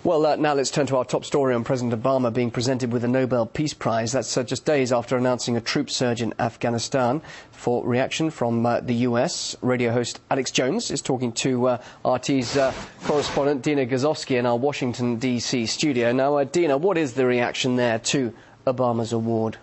Well, now let's turn to our top story on President Obama being presented with the Nobel Peace Prize. That's just days after announcing a troop surge in Afghanistan. For reaction from the US, radio host Alex Jones is talking to RT's correspondent Dina Gazowski in our Washington, D.C. studio. Now, Dina, what is the reaction there to Obama's award?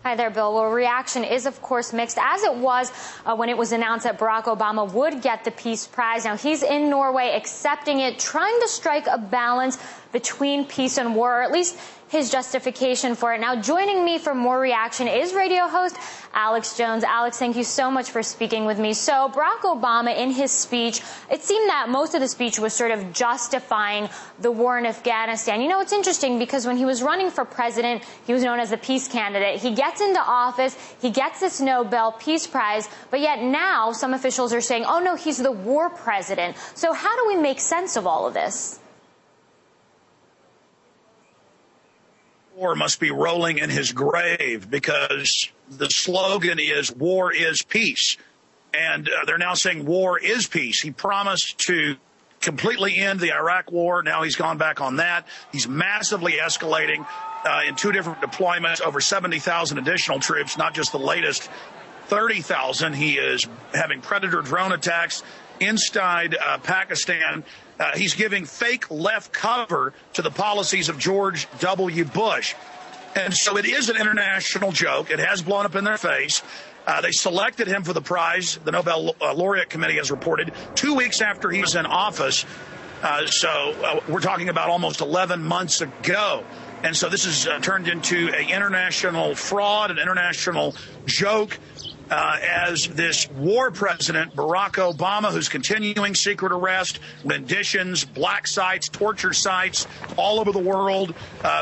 Hi there, Bill. Well, reaction is, of course, mixed, as it was when it was announced that Barack Obama would get the Peace Prize. Now, he's in Norway accepting it, trying to strike a balance between peace and war, or at least his justification for it. Now, joining me for more reaction is radio host Alex Jones. Alex, thank you so much for speaking with me. So Barack Obama, in his speech, it seemed that most of the speech was sort of justifying the war in Afghanistan. You know, it's interesting because when he was running for president, he was known as the peace candidate. He gets into office, he gets this Nobel Peace Prize, but yet now some officials are saying, oh no, he's the war president. So how do we make sense of all of this? War must be rolling in his grave, because the slogan is war is peace. And they're now saying war is peace. He promised to completely end the Iraq war. Now he's gone back on that. He's massively escalating in two different deployments, over 70,000 additional troops, not just the latest 30,000. He is having Predator drone attacks inside Pakistan. He's giving fake left cover to the policies of George W. Bush. And so it is an international joke. It has blown up in their face. They selected him for the prize, the Nobel Laureate Committee has reported, 2 weeks after he was in office. So we're talking about almost 11 months ago. And so this has turned into an international fraud, an international joke. As this war president, Barack Obama, who's continuing secret arrest, renditions, black sites, torture sites all over the world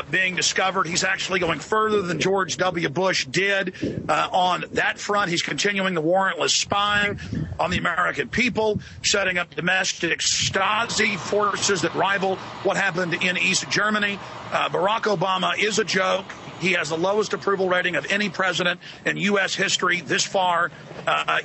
being discovered. He's actually going further than George W. Bush did on that front. He's continuing the warrantless spying on the American people, setting up domestic Stasi forces that rival what happened in East Germany. Barack Obama is a joke. He has the lowest approval rating of any president in U.S. history this far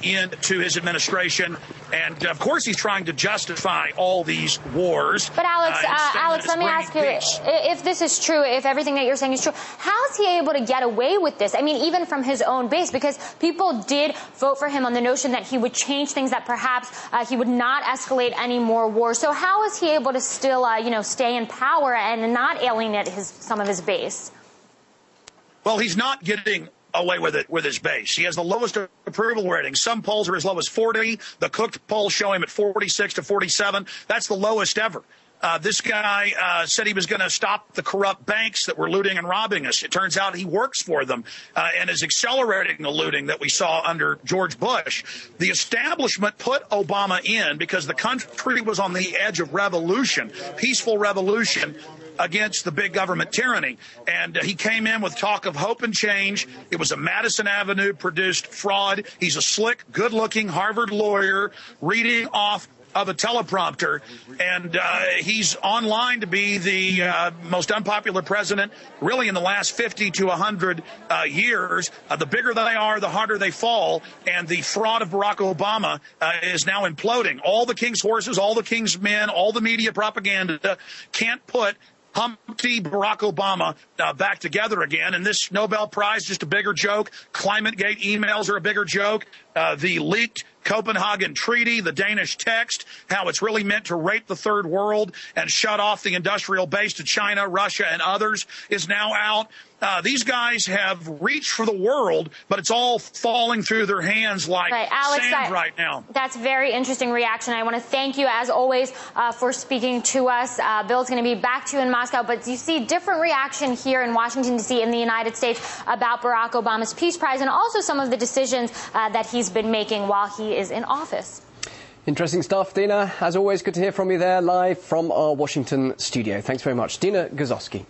into his administration. And, of course, he's trying to justify all these wars. But, Alex, let me ask you, if this is true, if everything that you're saying is true, how is he able to get away with this? I mean, even from his own base, because people did vote for him on the notion that he would change things, that perhaps he would not escalate any more wars. So how is he able to still, stay in power and not alienate some of his base? Well, he's not getting away with it with his base. He has the lowest approval rating. Some polls are as low as 40. The Cooked polls show him at 46 to 47. That's the lowest ever. This guy said he was going to stop the corrupt banks that were looting and robbing us. It turns out he works for them and is accelerating the looting that we saw under George Bush. The establishment put Obama in because the country was on the edge of revolution, peaceful revolution, against the big government tyranny. And he came in with talk of hope and change. It was a Madison Avenue produced fraud. He's a slick, good-looking Harvard lawyer reading off of a teleprompter, and he's online to be the most unpopular president really in the last 50 to 100 years. The bigger they are, the harder they fall, and the fraud of Barack Obama is now imploding. All the king's horses, all the king's men, all the media propaganda can't put Humpty Barack Obama back together again. And this Nobel Prize, just a bigger joke. ClimateGate emails are a bigger joke. The leaked Copenhagen Treaty, the Danish text, how it's really meant to rape the third world and shut off the industrial base to China, Russia, and others, is now out. These guys have reached for the world, but it's all falling through their hands like sand right now. That's very interesting reaction. I want to thank you, as always, for speaking to us. Bill's going to be back to you in Moscow, but you see different reaction here in Washington, D.C., in the United States about Barack Obama's Peace Prize and also some of the decisions that he's been making while he is in office. Interesting stuff, Dina. As always, good to hear from you there live from our Washington studio. Thanks very much. Dina Gazowski.